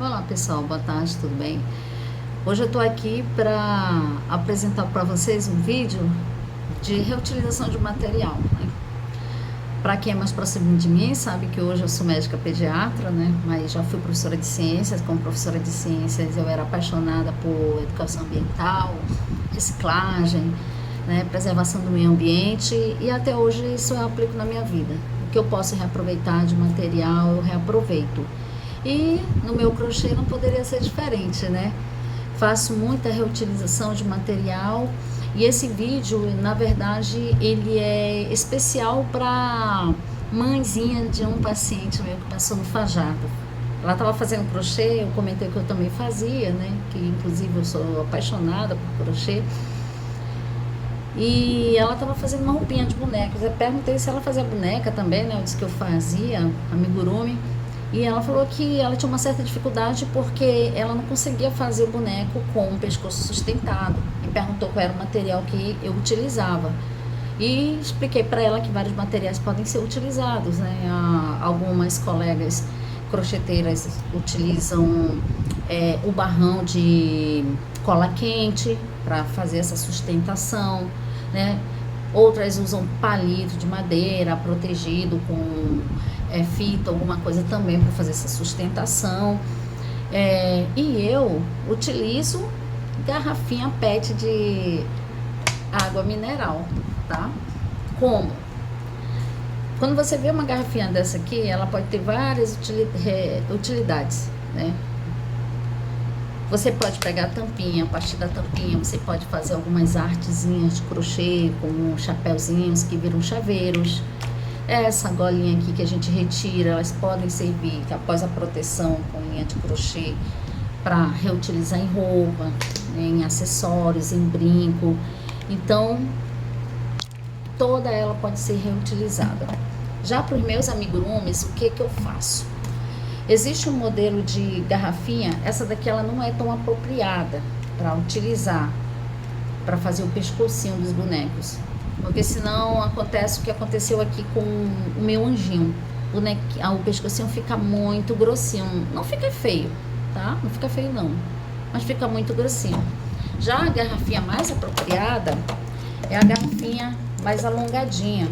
Olá pessoal, boa tarde, tudo bem? Hoje eu estou aqui para apresentar para vocês um vídeo de reutilização de material, né? Para quem é mais próximo de mim, sabe que hoje eu sou médica pediatra, né? Mas já fui professora de ciências. Como professora de ciências, eu era apaixonada por educação ambiental, reciclagem, né? Preservação do meio ambiente, e até hoje isso eu aplico na minha vida. O que eu posso reaproveitar de material, eu reaproveito. E no meu crochê não poderia ser diferente, né? Faço muita reutilização de material, e esse vídeo, na verdade, ele é especial para mãezinha de um paciente meu que passou no Fajardo. Ela estava fazendo crochê, eu comentei que eu também fazia, né? Que inclusive eu sou apaixonada por crochê. E ela estava fazendo uma roupinha de bonecas. Eu perguntei se ela fazia boneca também, né? Eu disse que eu fazia amigurumi. E ela falou que ela tinha uma certa dificuldade porque ela não conseguia fazer o boneco com o pescoço sustentado. E perguntou qual era o material que eu utilizava. E expliquei para ela que vários materiais podem ser utilizados, né? Algumas colegas crocheteiras utilizam o barrão de cola quente para fazer essa sustentação, né? Outras usam palito de madeira protegido com fita, alguma coisa também para fazer essa sustentação. E eu utilizo garrafinha PET de água mineral, tá? Como? Quando você vê uma garrafinha dessa aqui, ela pode ter várias utilidades, né? Você pode pegar a tampinha, a partir da tampinha você pode fazer algumas artezinhas de crochê, como chapéuzinhos que viram chaveiros. Essa golinha aqui que a gente retira, elas podem servir após a proteção com linha de crochê para reutilizar em roupa, né, em acessórios, em brinco. Então, toda ela pode ser reutilizada. Já para os meus amigurumis, o que eu faço? Existe um modelo de garrafinha, essa daqui ela não é tão apropriada para utilizar, para fazer o pescocinho dos bonecos. Porque senão acontece o que aconteceu aqui com o meu anjinho. O pescocinho fica muito grossinho. Não fica feio, tá? Não fica feio não, mas fica muito grossinho. Já a garrafinha mais apropriada é a garrafinha mais alongadinha,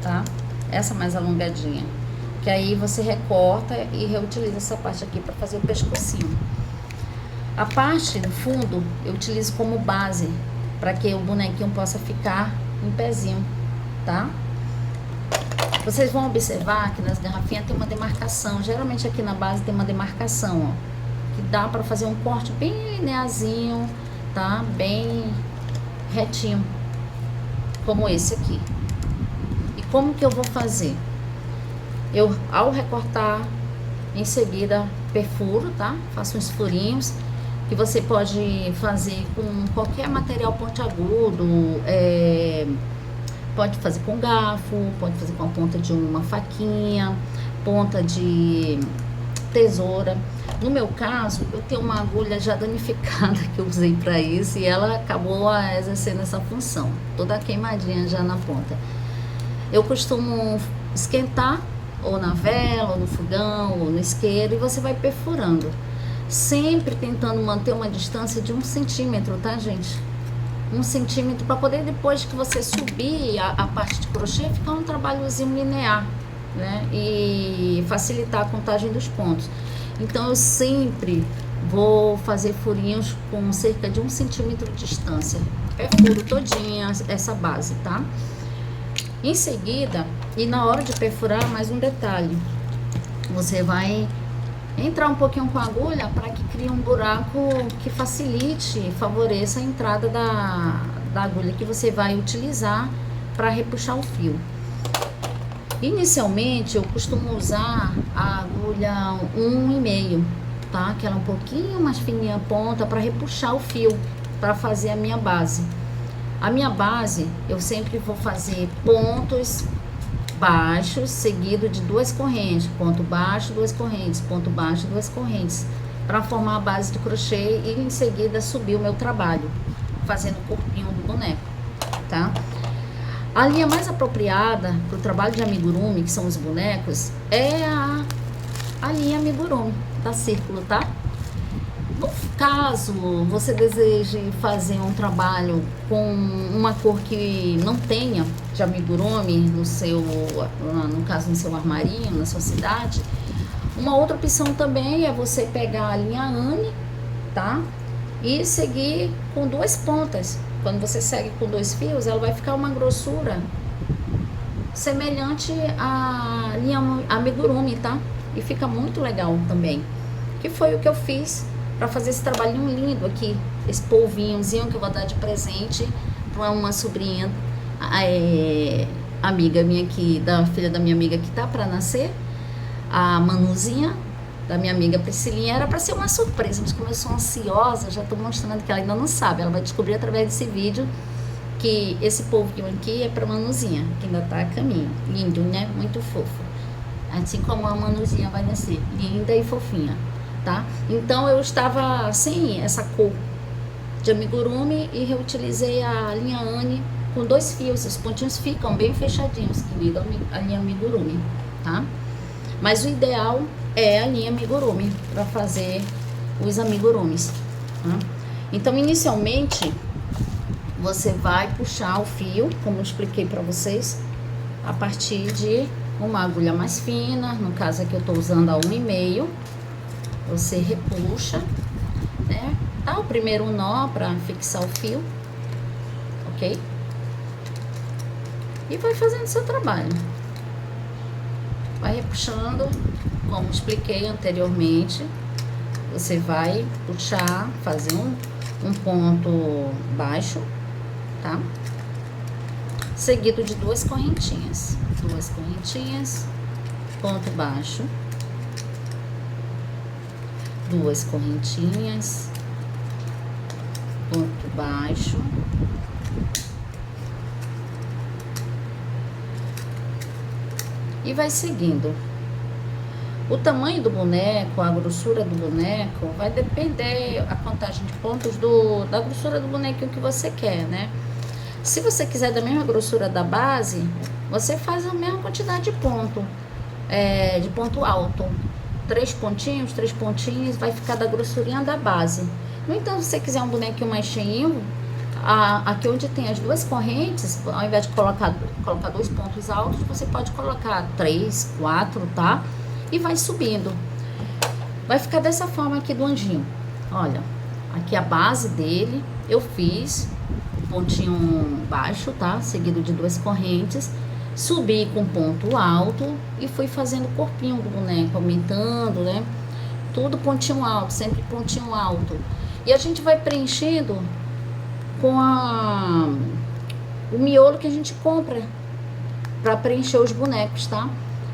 tá? Essa mais alongadinha. Que aí você recorta e reutiliza essa parte aqui para fazer o pescocinho. A parte do fundo eu utilizo como base, para que o bonequinho possa ficar em pezinho, tá? Vocês vão observar que nas garrafinhas tem uma demarcação. Geralmente aqui na base tem uma demarcação, ó, que dá para fazer um corte bem linearzinho, tá? Bem retinho, como esse aqui. E como que eu vou fazer? Eu, ao recortar, em seguida perfuro, tá? Faço uns furinhos, que você pode fazer com qualquer material pontiagudo, pode fazer com garfo, pode fazer com a ponta de uma faquinha, ponta de tesoura. No meu caso, eu tenho uma agulha já danificada que eu usei para isso e ela acabou exercendo essa função, toda queimadinha já na ponta. Eu costumo esquentar ou na vela, ou no fogão, ou no isqueiro, e você vai perfurando. Sempre tentando manter uma distância de 1 centímetro, tá, gente? 1 centímetro, para poder, depois que você subir a parte de crochê, ficar um trabalhozinho linear, né? E facilitar a contagem dos pontos. Então, eu sempre vou fazer furinhos com cerca de 1 centímetro de distância. Perfuro todinha essa base, tá? Em seguida, e na hora de perfurar, mais um detalhe. Você vai entrar um pouquinho com a agulha para que crie um buraco que facilite, favoreça a entrada da agulha que você vai utilizar para repuxar o fio. Inicialmente, eu costumo usar a agulha 1,5, tá? Que ela é um pouquinho mais fininha a ponta para repuxar o fio, para fazer a minha base. A minha base, eu sempre vou fazer pontos baixos, seguido de 2 correntes, ponto baixo, 2 correntes, ponto baixo, 2 correntes, para formar a base de crochê e em seguida subir o meu trabalho, fazendo o corpinho do boneco, tá? A linha mais apropriada para o trabalho de amigurumi, que são os bonecos, é a linha amigurumi, tá círculo, tá? No caso você deseje fazer um trabalho com uma cor que não tenha de amigurumi no seu, no caso no seu armarinho, na sua cidade, uma outra opção também é você pegar a linha Anne, tá? E seguir com duas pontas. Quando você segue com 2 fios, ela vai ficar uma grossura semelhante à linha amigurumi, tá? E fica muito legal também. Que foi o que eu fiz para fazer esse trabalhinho lindo aqui, esse polvinhozinho que eu vou dar de presente para uma sobrinha, amiga minha aqui, da filha da minha amiga que tá para nascer, a Manuzinha, da minha amiga Priscilinha. Era para ser uma surpresa, mas como eu sou ansiosa, já tô mostrando que ela ainda não sabe, ela vai descobrir através desse vídeo que esse polvinho aqui é para Manuzinha, que ainda tá a caminho. Lindo, né? Muito fofo. Assim como a Manuzinha vai nascer, linda e fofinha. Tá? Então eu estava sem essa cor de amigurumi e reutilizei a linha Anne com 2 fios. Os pontinhos ficam bem fechadinhos, que nem a linha amigurumi, tá? Mas o ideal é a linha amigurumi para fazer os amigurumis, tá? Então inicialmente você vai puxar o fio, como eu expliquei para vocês, a partir de uma agulha mais fina. No caso aqui eu estou usando a 1,5. Você repuxa, né? Dá o primeiro nó para fixar o fio, ok? E vai fazendo seu trabalho. Vai repuxando, como expliquei anteriormente. Você vai puxar, fazer um ponto baixo, tá? Seguido de 2 correntinhas. 2 correntinhas, ponto baixo. 2 correntinhas, ponto baixo, e vai seguindo. O tamanho do boneco, a grossura do boneco, vai depender a contagem de pontos da grossura do bonequinho que você quer, né? Se você quiser da mesma grossura da base, você faz a mesma quantidade de ponto alto. 3 pontinhos, vai ficar da grossurinha da base. No entanto, se você quiser um bonequinho mais cheinho, aqui onde tem as 2 correntes, ao invés de colocar 2 pontos altos, você pode colocar 3, 4, tá? E vai subindo. Vai ficar dessa forma aqui do anjinho. Olha, aqui a base dele, eu fiz pontinho baixo, tá? Seguido de 2 correntes. Subi com ponto alto e fui fazendo o corpinho do boneco, aumentando, né? Tudo pontinho alto, sempre pontinho alto. E a gente vai preenchendo com o miolo que a gente compra para preencher os bonecos, tá?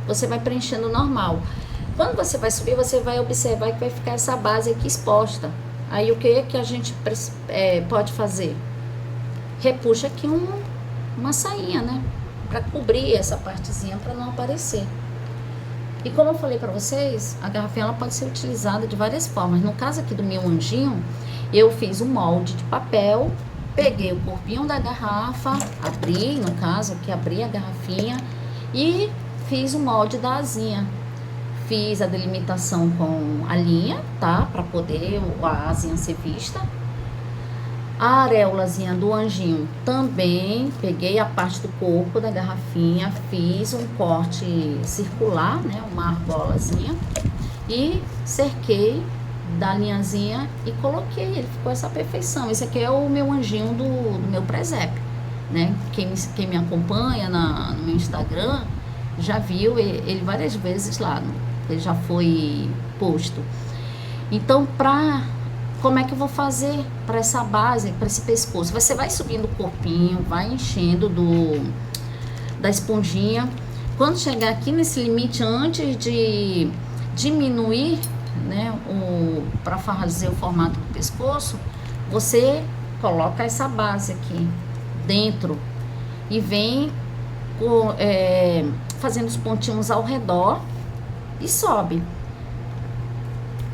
Você vai preenchendo normal. Quando você vai subir, você vai observar que vai ficar essa base aqui exposta. Aí o que a gente pode fazer? Repuxa aqui uma sainha, né? Para cobrir essa partezinha, para não aparecer. E como eu falei para vocês, a garrafinha ela pode ser utilizada de várias formas. No caso aqui do meu anjinho, eu fiz um molde de papel, peguei o corpinho da garrafa, abri, no caso aqui, abri a garrafinha e fiz o molde da asinha. Fiz a delimitação com a linha, tá? Para poder a asinha ser vista. A areolazinha do anjinho também, peguei a parte do corpo da garrafinha, fiz um corte circular, né, uma arbolazinha, e cerquei da linhazinha e coloquei, ele ficou essa perfeição. Esse aqui é o meu anjinho do meu presépio, né? Quem me acompanha no meu Instagram já viu ele várias vezes lá, ele já foi posto. Então, como é que eu vou fazer para essa base, para esse pescoço? Você vai subindo o corpinho, vai enchendo da esponjinha. Quando chegar aqui nesse limite, antes de diminuir, né, para fazer o formato do pescoço, você coloca essa base aqui dentro e vem fazendo os pontinhos ao redor e sobe.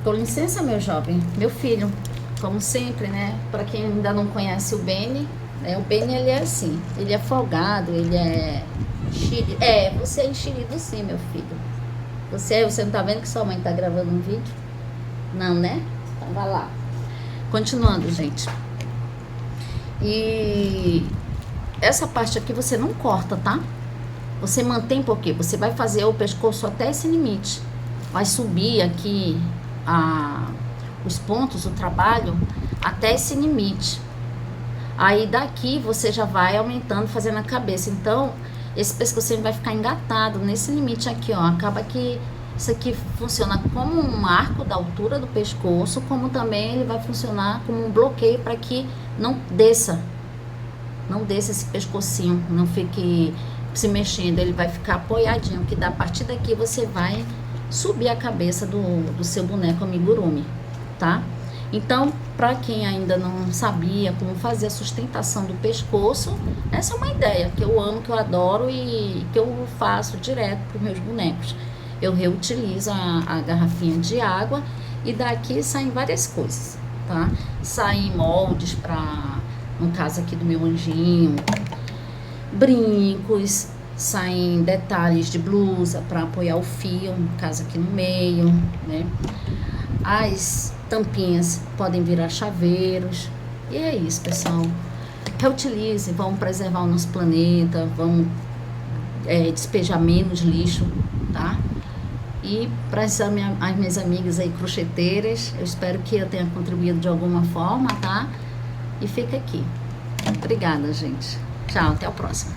Com licença, meu jovem, meu filho, como sempre, né? Para quem ainda não conhece o Beni, o Beni ele é assim, ele é folgado, ele é enxerido. Você é enxerido sim, meu filho. Você não tá vendo que sua mãe tá gravando um vídeo? Não, né? Então vai lá. Continuando, gente. E essa parte aqui você não corta, tá? Você mantém porque você vai fazer o pescoço até esse limite. Vai subir aqui os pontos, o trabalho, até esse limite. Aí daqui você já vai aumentando, fazendo a cabeça. Então, esse pescocinho vai ficar engatado nesse limite aqui, ó. Acaba que isso aqui funciona como um arco da altura do pescoço, como também ele vai funcionar como um bloqueio para que não desça. Não desça esse pescocinho, não fique se mexendo, ele vai ficar apoiadinho, que da partir daqui você vai subir a cabeça do seu boneco amigurumi, tá? Então, para quem ainda não sabia como fazer a sustentação do pescoço, essa é uma ideia que eu amo, que eu adoro e que eu faço direto para os meus bonecos. Eu reutilizo a garrafinha de água e daqui saem várias coisas, tá? Saem moldes para, no caso aqui do meu anjinho, brincos, saem detalhes de blusa para apoiar o fio, no caso aqui no meio, né? As tampinhas podem virar chaveiros. E é isso, pessoal. Reutilize, vamos preservar o nosso planeta, vamos despejar menos lixo, tá? E para as minhas amigas aí crocheteiras, eu espero que eu tenha contribuído de alguma forma, tá? E fica aqui. Obrigada, gente. Tchau, até o próximo.